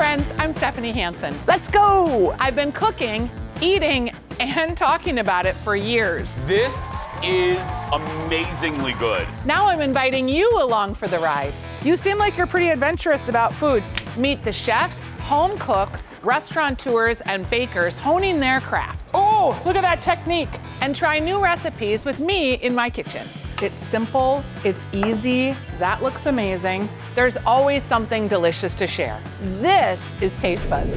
friends, I'm Stephanie Hansen. Let's go! I've been cooking, eating, and talking about it for years. This is amazingly good. Now I'm inviting you along for the ride. You seem like you're pretty adventurous about food. Meet the chefs, home cooks, restaurateurs, and bakers honing their crafts. Oh, look at that technique. And try new recipes with me in my kitchen. It's simple, it's easy, that looks amazing. There's always something delicious to share. This is Taste Buds.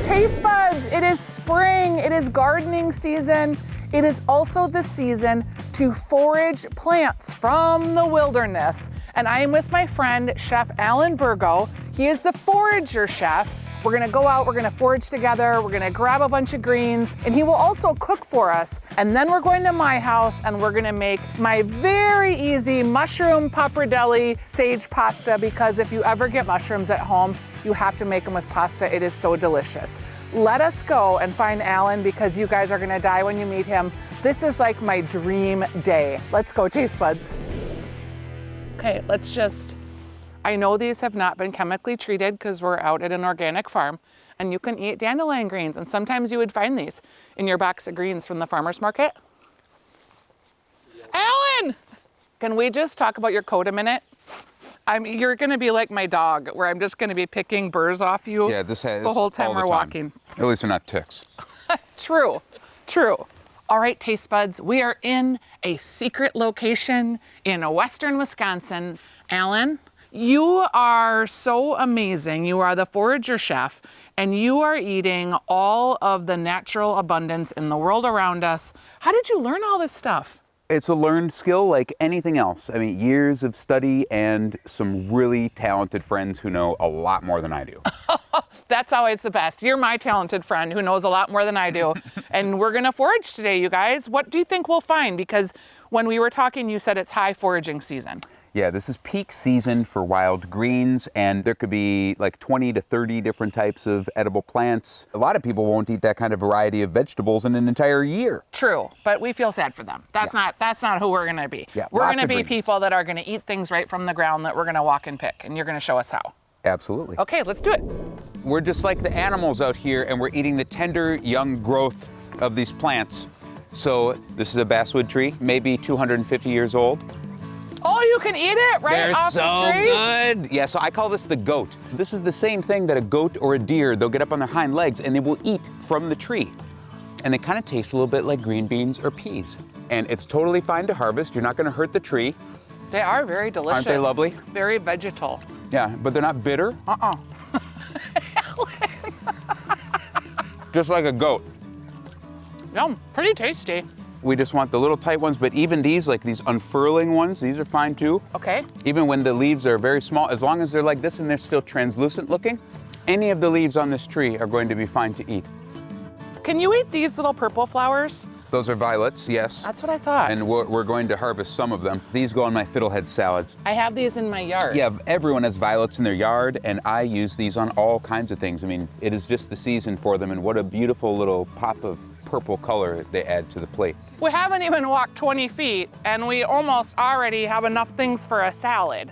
Taste Buds, it is spring, it is gardening season. It is also the season to forage plants from the wilderness. And I am with my friend, Chef Alan Bergo. He is the Forager chef. We're gonna go out, we're gonna forage together, we're gonna grab a bunch of greens, and he will also cook for us. And then we're going to my house and we're gonna make my very easy mushroom pappardelle sage pasta, because if you ever get mushrooms at home, you have to make them with pasta. It is so delicious. Let us go and find Alan, because you guys are gonna die when you meet him. This is like my dream day. Let's go, Taste Buds. Okay, I know these have not been chemically treated because we're out at an organic farm, and you can eat dandelion greens, and sometimes you would find these in your box of greens from the farmer's market. Alan! Can we just talk about your coat a minute? You're gonna be like my dog, where I'm just gonna be picking burrs off you the whole time we're walking. At least they're not ticks. True, true. All right, Taste Buds, we are in a secret location in western Wisconsin. Alan, you are so amazing. You are the Forager chef, and you are eating all of the natural abundance in the world around us. How did you learn all this stuff? It's a learned skill like anything else. I mean, years of study and some really talented friends who know a lot more than I do. That's always the best. You're my talented friend who knows a lot more than I do. And we're gonna forage today, you guys. What do you think we'll find? Because when we were talking, you said it's high foraging season. Yeah, this is peak season for wild greens, and there could be like 20 to 30 different types of edible plants. A lot of people won't eat that kind of variety of vegetables in an entire year. True, but we feel sad for them. That's not who we're gonna be. Yeah, we're gonna be people that are gonna eat things right from the ground that we're gonna walk and pick, and you're gonna show us how. Absolutely. Okay, let's do it. We're just like the animals out here, and we're eating the tender young growth of these plants. So this is a basswood tree, maybe 250 years old. Oh, you can eat it right off the tree? They're so good. Yeah, so I call this the goat. This is the same thing that a goat or a deer, they'll get up on their hind legs and they will eat from the tree. And they kind of taste a little bit like green beans or peas. And it's totally fine to harvest. You're not gonna hurt the tree. They are very delicious. Aren't they lovely? Very vegetal. Yeah, but they're not bitter. Just like a goat. Yum, pretty tasty. We just want the little tight ones, but even these, like these unfurling ones, these are fine too. Okay. Even when the leaves are very small, as long as they're like this and they're still translucent looking, any of the leaves on this tree are going to be fine to eat. Can you eat these little purple flowers? Those are violets, yes. That's what I thought. And we're going to harvest some of them. These go on my fiddlehead salads. I have these in my yard. Yeah, everyone has violets in their yard, and I use these on all kinds of things. I mean, it is just the season for them, and what a beautiful little pop of purple color they add to the plate. We haven't even walked 20 feet, and we almost already have enough things for a salad.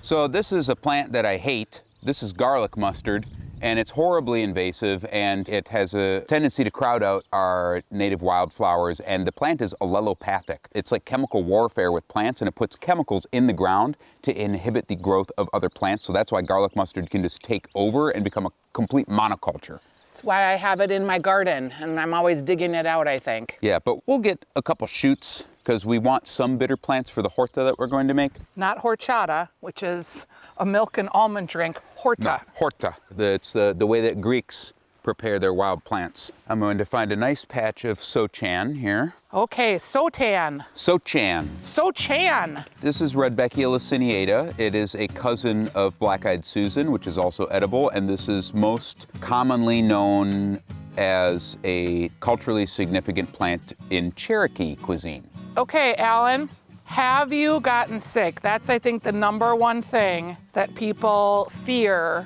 So this is a plant that I hate. This is garlic mustard, and it's horribly invasive, and it has a tendency to crowd out our native wildflowers, and the plant is allelopathic. It's like chemical warfare with plants, and it puts chemicals in the ground to inhibit the growth of other plants, so that's why garlic mustard can just take over and become a complete monoculture. That's why I have it in my garden, and I'm always digging it out, I think. Yeah, but we'll get a couple shoots because we want some bitter plants for the horta that we're going to make. Not horchata, which is a milk and almond drink. Horta. No, horta. It's the way that Greeks prepare their wild plants. I'm going to find a nice patch of sochan here. Okay, sotan. Sochan. Sochan. This is Rudbeckia laciniata. It is a cousin of black-eyed Susan, which is also edible, and this is most commonly known as a culturally significant plant in Cherokee cuisine. Okay, Alan, have you gotten sick? That's, I think, the #1 thing that people fear.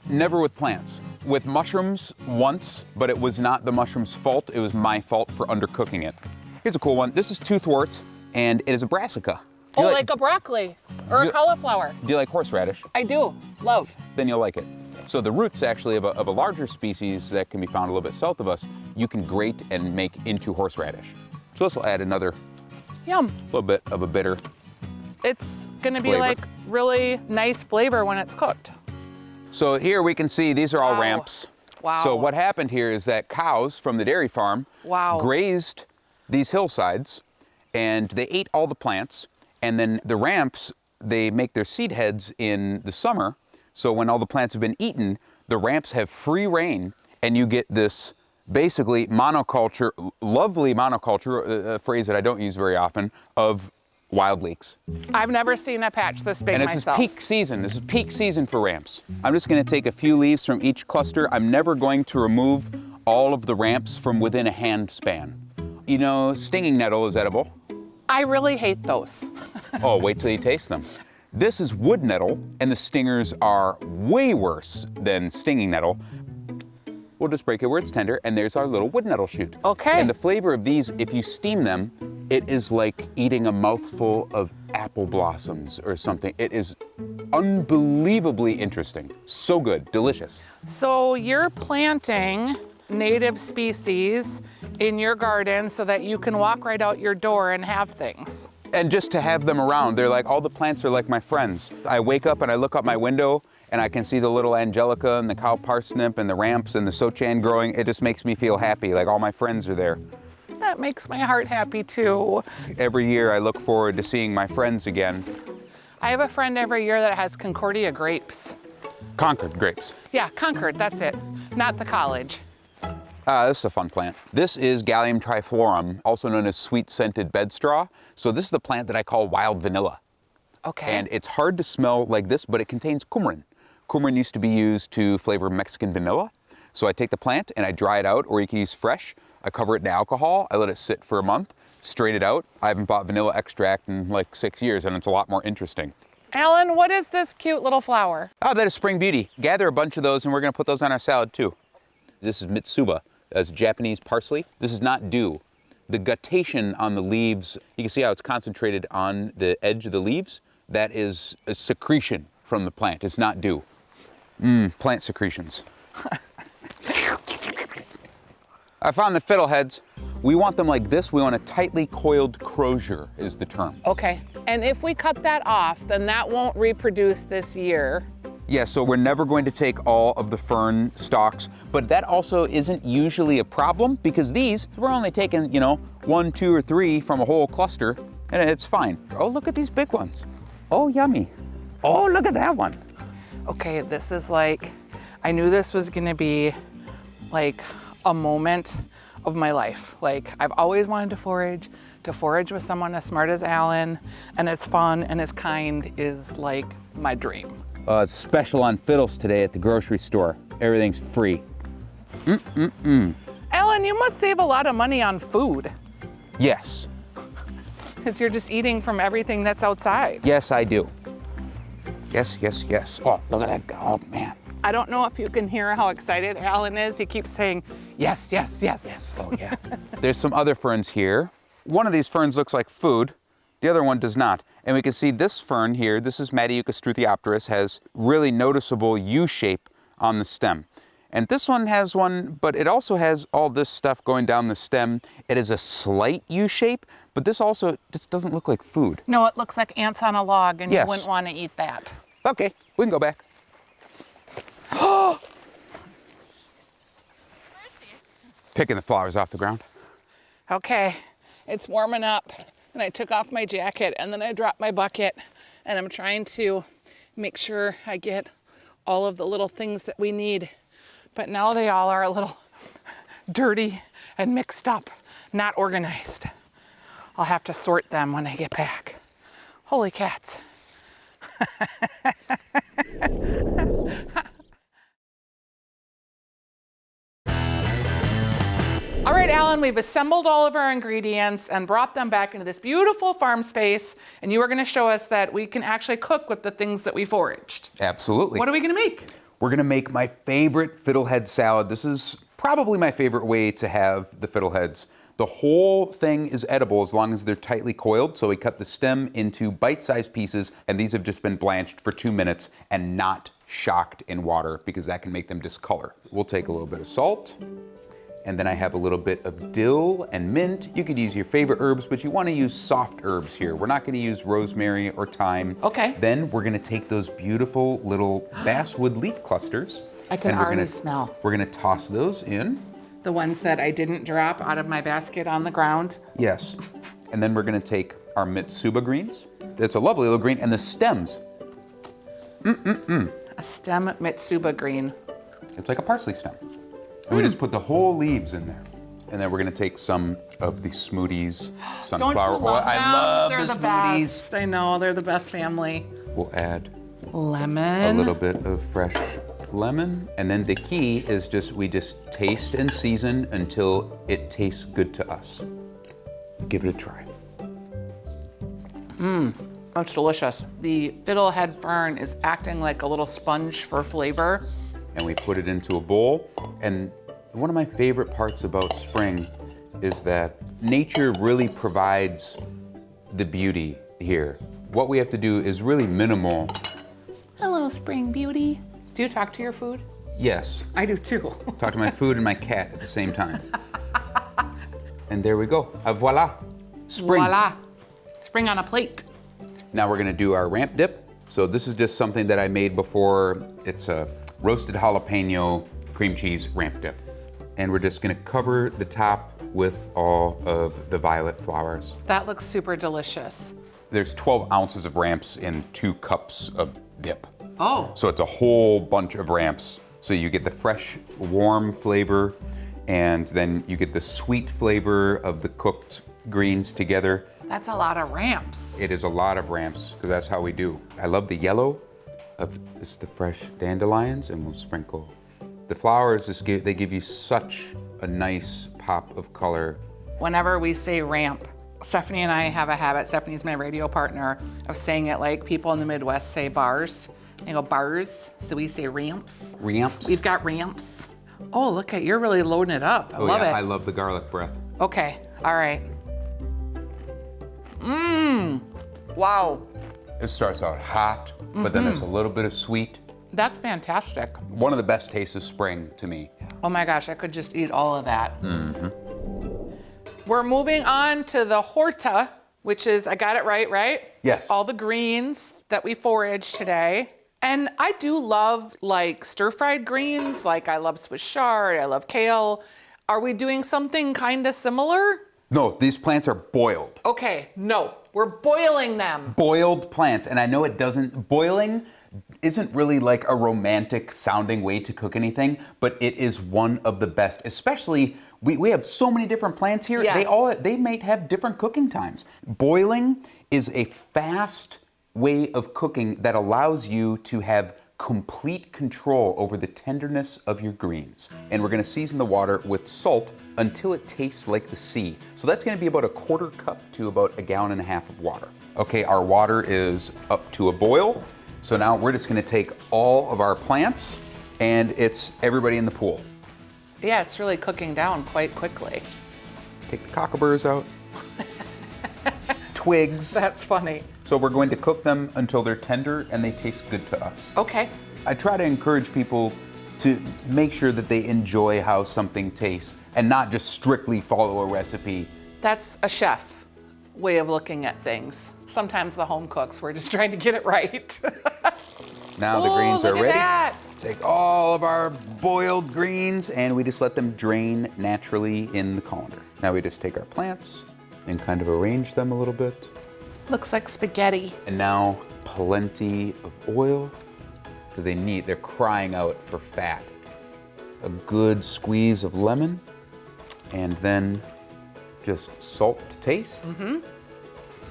Never with plants. With mushrooms once, but it was not the mushroom's fault. It was my fault for undercooking it. Here's a cool one. This is toothwort, and it is a brassica. Oh, like a broccoli or a cauliflower. Do you like horseradish? I do. Love. Then you'll like it. So the roots actually of a larger species that can be found a little bit south of us, you can grate and make into horseradish. So this will add another little bit of a bitter. It's gonna be flavor. like really nice flavor when it's cooked. So here we can see these are all ramps. Wow. So what happened here is that cows from the dairy farm grazed these hillsides and they ate all the plants. And then the ramps, they make their seed heads in the summer. So when all the plants have been eaten, the ramps have free reign and you get this basically monoculture, lovely monoculture, a phrase that I don't use very often, of wild leeks. I've never seen a patch this big and this myself. is peak season. This is peak season for ramps. I'm just gonna take a few leaves from each cluster. I'm never going to remove all of the ramps from within a hand span. You know, stinging nettle is edible. I really hate those. Oh, wait till you taste them. This is wood nettle, and the stingers are way worse than stinging nettle. We'll just break it where it's tender, and there's our little wood nettle shoot. Okay. And the flavor of these, if you steam them, it is like eating a mouthful of apple blossoms or something. It is unbelievably interesting. So good, delicious. So you're planting native species in your garden so that you can walk right out your door and have things. And just to have them around, they're like, all the plants are like my friends. I wake up and I look out my window and I can see the little angelica and the cow parsnip and the ramps and the sochan growing. It just makes me feel happy, like all my friends are there. That makes my heart happy too. Every year I look forward to seeing my friends again. I have a friend every year that has Concordia grapes. Concord grapes. Yeah, Concord, that's it. Not the college. This is a fun plant. This is Gallium triflorum, also known as sweet scented bedstraw. So this is the plant that I call wild vanilla. Okay. And it's hard to smell like this, but it contains coumarin. Coumarin used to be used to flavor Mexican vanilla. So I take the plant and I dry it out, or you can use fresh. I cover it in alcohol, I let it sit for a month, strain it out. I haven't bought vanilla extract in like 6 years, and it's a lot more interesting. Alan, what is this cute little flower? Oh, that is spring beauty. Gather a bunch of those and we're gonna put those on our salad too. This is mitsuba, that's Japanese parsley. This is not dew. The guttation on the leaves, you can see how it's concentrated on the edge of the leaves. That is a secretion from the plant, it's not dew. Plant secretions. I found the fiddleheads. We want them like this. We want a tightly coiled crozier is the term. Okay, and if we cut that off, then that won't reproduce this year. Yeah, so we're never going to take all of the fern stalks, but that also isn't usually a problem because these, we're only taking, 1, 2, or 3 from a whole cluster, and it's fine. Oh, look at these big ones. Oh, yummy. Oh, look at that one. Okay, this is like, I knew this was gonna be like a moment of my life. Like, I've always wanted to forage with someone as smart as Alan, and as fun and as kind is like my dream. It's special on fiddles today at the grocery store. Everything's free. Alan, you must save a lot of money on food, Yes. because you're just eating from everything that's outside. Yes, I do. Yes, yes, yes. Oh, look at that guy. Oh, man. I don't know if you can hear how excited Alan is. He keeps saying, yes, yes, yes. Yes. Oh, yeah. There's some other ferns here. One of these ferns looks like food. The other one does not. And we can see this fern here, this is Madiuca struthiopteris, has really noticeable U shape on the stem. And this one has one, but it also has all this stuff going down the stem. It is a slight U shape, but this also just doesn't look like food. No, it looks like ants on a log, and Yes. you wouldn't want to eat that. Okay, we can go back. Picking the flowers off the ground. Okay, it's warming up, and I took off my jacket, and then I dropped my bucket, and I'm trying to make sure I get all of the little things that we need. But now they all are a little dirty and mixed up, not organized. I'll have to sort them when I get back. Holy cats. All right, Alan, we've assembled all of our ingredients and brought them back into this beautiful farm space, and you are going to show us that we can actually cook with the things that we foraged. Absolutely. What are we going to make? We're gonna make my favorite fiddlehead salad. This is probably my favorite way to have the fiddleheads. The whole thing is edible as long as they're tightly coiled. So we cut the stem into bite-sized pieces, and these have just been blanched for 2 minutes and not shocked in water because that can make them discolor. We'll take a little bit of salt, and then I have a little bit of dill and mint. You could use your favorite herbs, but you want to use soft herbs here. We're not going to use rosemary or thyme. Okay. Then we're going to take those beautiful little basswood leaf clusters. I can and we're already gonna- smell. We're going to toss those in. The ones that I didn't drop out of my basket on the ground. Yes. And then we're going to take our mitsuba greens. It's a lovely little green, and the stems. A stem mitsuba green. It's like a parsley stem. And we just put the whole leaves in there. And then we're gonna take some of the smoothies, Don't sunflower you love oil. them? I love They're the the smoothies. best. I know, they're the best family. We'll add Lemon. a little bit of fresh lemon. And then the key is we just taste and season until it tastes good to us. Give it a try. That's delicious. The fiddlehead fern is acting like a little sponge for flavor. And we put it into a bowl. And one of my favorite parts about spring is that nature really provides the beauty here. What we have to do is really minimal. A little spring beauty. Do you talk to your food? Yes, I do too. talk to my food and my cat at the same time. And there we go. Voila, spring. Voila. Spring on a plate. Now we're gonna do our ramp dip. So this is just something that I made before. It's a roasted jalapeno cream cheese ramp dip. And we're just gonna cover the top with all of the violet flowers. That looks super delicious. There's 12 ounces of ramps in 2 cups of dip. Oh. So it's a whole bunch of ramps. So you get the fresh, warm flavor, and then you get the sweet flavor of the cooked greens together. That's a lot of ramps. It is a lot of ramps, because that's how we do. I love the yellow of this, the fresh dandelions, and we'll sprinkle. The flowers, they give you such a nice pop of color. Whenever we say ramp, Stephanie and I have a habit, Stephanie's my radio partner, of saying it like people in the Midwest say bars. They go bars, so we say ramps. Ramps. We've got ramps. Oh, look at, you're really loading it up. I love it. I love the garlic breath. Okay, all right. Wow, It starts out hot, but then there's a little bit of sweet. that's fantastic. One of the best tastes of spring to me. Oh my gosh, I could just eat all of that. We're moving on to the horta, which is, I got it right? Yes. All the greens that we foraged today. And I do love like stir-fried greens, like I love Swiss chard, I love kale. Are we doing something kind of similar? No, these plants are boiled. Okay, no, we're boiling them. Boiled plants, and I know boiling isn't really like a romantic sounding way to cook anything, but it is one of the best, especially we have so many different plants here. Yes. They might have different cooking times. Boiling is a fast way of cooking that allows you to have complete control over the tenderness of your greens. And we're gonna season the water with salt until it tastes like the sea. So that's gonna be about a 1/4 cup to about 1.5 gallons of water. Okay, our water is up to a boil. So now we're just gonna take all of our plants, and it's everybody in the pool. Yeah, it's really cooking down quite quickly. Take the cockaburs out. Twigs. That's funny. So we're going to cook them until they're tender and they taste good to us. Okay. I try to encourage people to make sure that they enjoy how something tastes and not just strictly follow a recipe. That's a chef way of looking at things. Sometimes the home cooks, we're just trying to get it right. Now the greens are look at ready. that. Take all of our boiled greens and we just let them drain naturally in the colander. Now we just take our plants and kind of arrange them a little bit. Looks like spaghetti. And now plenty of oil, because they're crying out for fat. A good squeeze of lemon, and then just salt to taste.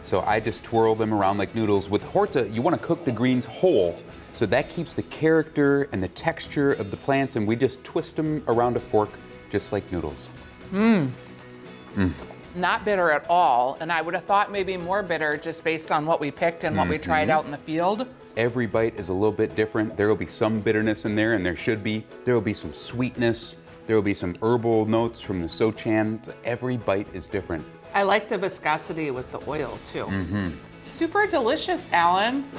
So I just twirl them around like noodles. With horta, you want to cook the greens whole, so that keeps the character and the texture of the plants, and we just twist them around a fork just like noodles. Not bitter at all, and I would have thought maybe more bitter just based on what we picked and what we tried out in the field. Every bite is a little bit different. There will be some bitterness in there, and there should be. There will be some sweetness. There will be some herbal notes from the sochan. Every bite is different. I like the viscosity with the oil too. Super delicious, Alan.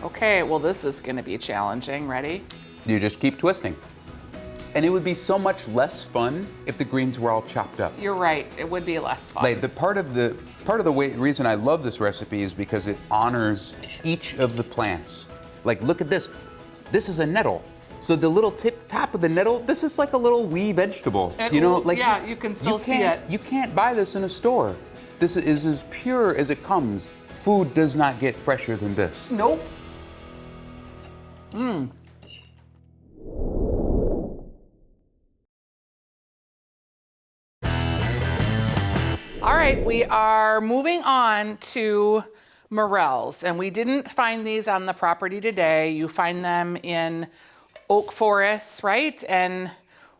Okay, well this is gonna be challenging. Ready? You just keep twisting. And it would be so much less fun if the greens were all chopped up. You're right, it would be less fun. Like the part of the reason I love this recipe is because it honors each of the plants. Like look at this. This is a nettle. So the little top of the nettle, this is like a little wee vegetable. Yeah, you can still see it. You can't buy this in a store. This is as pure as it comes. Food does not get fresher than this. Nope. All right, we are moving on to Morels, and we didn't find these on the property today. You find them in oak forests, right? And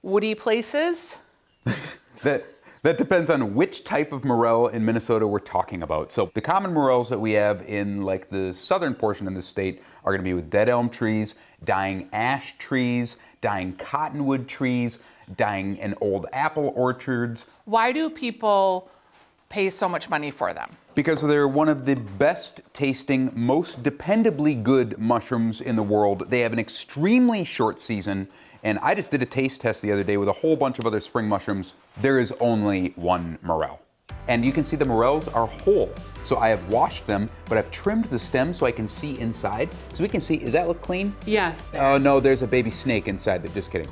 woody places. That depends on which type of morel in Minnesota we're talking about. So the common morels that we have in like the southern portion of the state are gonna be with dead elm trees, dying ash trees, dying cottonwood trees, dying and old apple orchards. Why do people pay so much money for them? Because they're one of the best tasting, most dependably good mushrooms in the world. They have an extremely short season, and I just did a taste test the other day with a whole bunch of other spring mushrooms. There is only one morel. And you can see the morels are whole. So I have washed them, but I've trimmed the stem so I can see inside. So we can see, does that look clean? Yes. Oh no, there's a baby snake inside there, just kidding.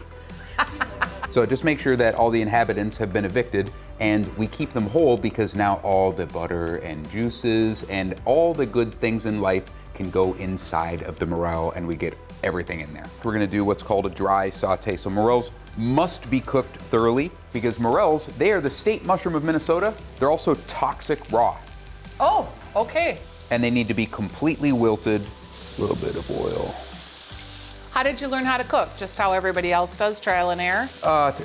So just make sure that all the inhabitants have been evicted, and we keep them whole because now all the butter and juices and all the good things in life can go inside of the morel, and we get everything in there. We're gonna do what's called a dry saute. So morels must be cooked thoroughly because morels, they are the state mushroom of Minnesota. They're also toxic raw. Oh, okay. And they need to be completely wilted. A little bit of oil. How did you learn how to cook? Just how everybody else does, trial and error?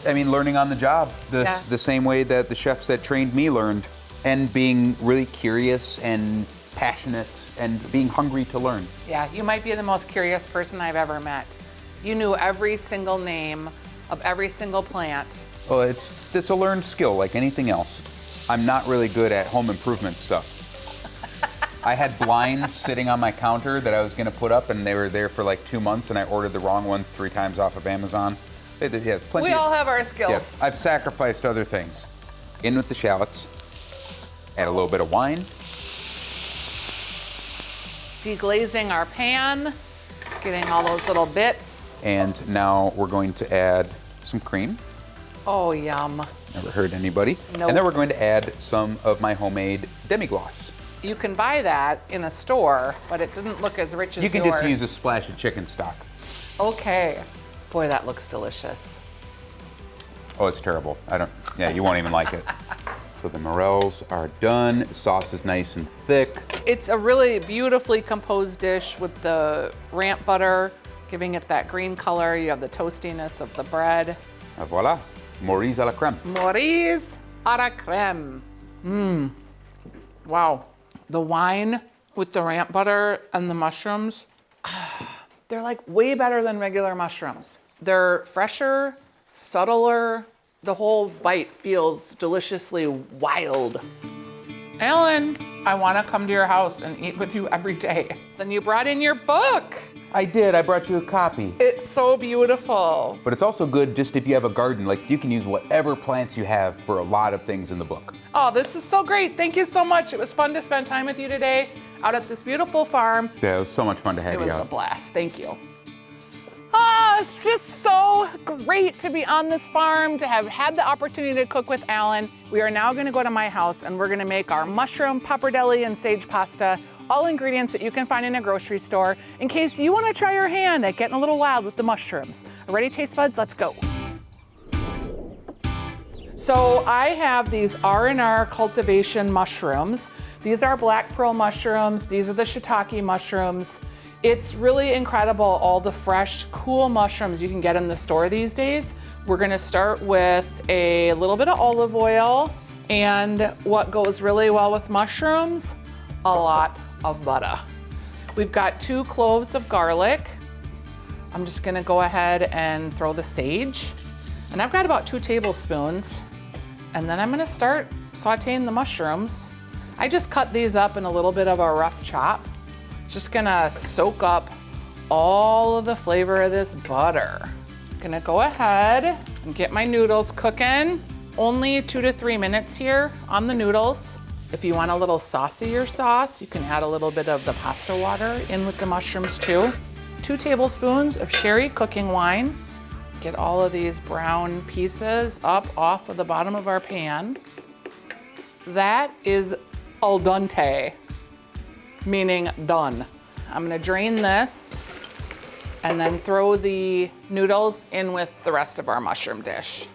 Learning on the job. The same way that the chefs that trained me learned. And being really curious and passionate and being hungry to learn. Yeah, you might be the most curious person I've ever met. You knew every single name of every single plant. Well, it's a learned skill like anything else. I'm not really good at home improvement stuff. I had blinds sitting on my counter that I was gonna put up, and they were there for like 2 months, and I ordered the wrong ones 3 times off of Amazon. We all have our skills. Yeah, I've sacrificed other things. In with the shallots, add a little bit of wine. Deglazing our pan, getting all those little bits. And now we're going to add some cream. Oh, yum. Never hurt anybody. Nope. And then we're going to add some of my homemade demi-glace. You can buy that in a store, but it didn't look as rich as yours. You can just use a splash of chicken stock. Okay. Boy, that looks delicious. Oh, it's terrible. You won't even like it. So the morels are done. The sauce is nice and thick. It's a really beautifully composed dish with the ramp butter, giving it that green color. You have the toastiness of the bread. Et voila, Morilles à la crème. Morilles à la crème. Wow. The wine with the ramp butter and the mushrooms, they're like way better than regular mushrooms. They're fresher, subtler. The whole bite feels deliciously wild. Alan, I want to come to your house and eat with you every day. Then you brought in your book. I did, I brought you a copy. It's so beautiful. But it's also good just if you have a garden, like you can use whatever plants you have for a lot of things in the book. Oh, this is so great. Thank you so much. It was fun to spend time with you today out at this beautiful farm. Yeah, it was so much fun to have you out. It was a blast. Thank you. It's just so great to be on this farm, to have had the opportunity to cook with Alan. We are now gonna go to my house and we're gonna make our mushroom, pappardelle, and sage pasta, all ingredients that you can find in a grocery store, in case you wanna try your hand at getting a little wild with the mushrooms. Ready, taste buds? Let's go. So I have these R&R cultivation mushrooms. These are black pearl mushrooms. These are the shiitake mushrooms. It's really incredible, all the fresh, cool mushrooms you can get in the store these days. We're gonna start with a little bit of olive oil, and what goes really well with mushrooms, a lot of butter. We've got 2 cloves of garlic. I'm just gonna go ahead and throw the sage. And I've got about 2 tablespoons. And then I'm gonna start sauteing the mushrooms. I just cut these up in a little bit of a rough chop. Just gonna soak up all of the flavor of this butter. Gonna go ahead and get my noodles cooking. Only 2 to 3 minutes here on the noodles. If you want a little saucier sauce, you can add a little bit of the pasta water in with the mushrooms too. 2 tablespoons of sherry cooking wine. Get all of these brown pieces up off of the bottom of our pan. That is al dente, meaning done. I'm gonna drain this and then throw the noodles in with the rest of our mushroom dish.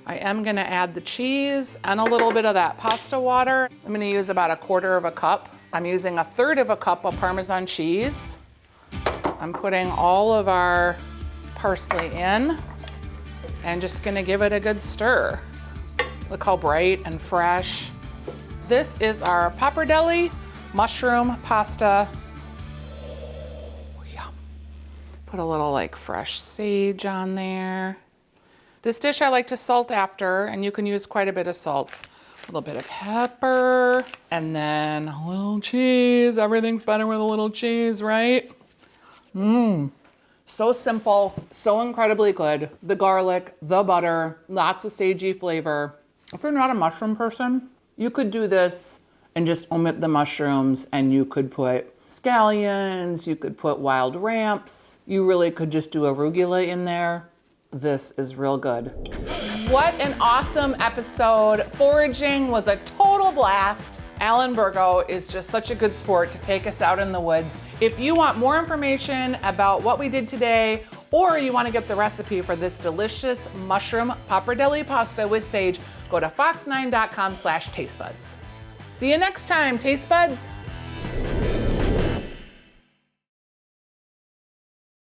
I am gonna add the cheese and a little bit of that pasta water. I'm gonna use about 1/4 cup. I'm using 1/3 cup of Parmesan cheese. I'm putting all of our parsley in and just gonna give it a good stir. Look how bright and fresh. This is our Pappardelle mushroom pasta. Oh, yum. Put a little like fresh sage on there. This dish I like to salt after, and you can use quite a bit of salt. A little bit of pepper, and then a little cheese. Everything's better with a little cheese, right? So simple, so incredibly good. The garlic, the butter, lots of sagey flavor. If you're not a mushroom person, you could do this and just omit the mushrooms, and you could put scallions, you could put wild ramps. You really could just do arugula in there. This is real good. What an awesome episode. Foraging was a total blast. Alan Bergo is just such a good sport to take us out in the woods. If you want more information about what we did today, or you want to get the recipe for this delicious mushroom pappardelle pasta with sage, go to fox9.com/tastebuds. See you next time, taste buds.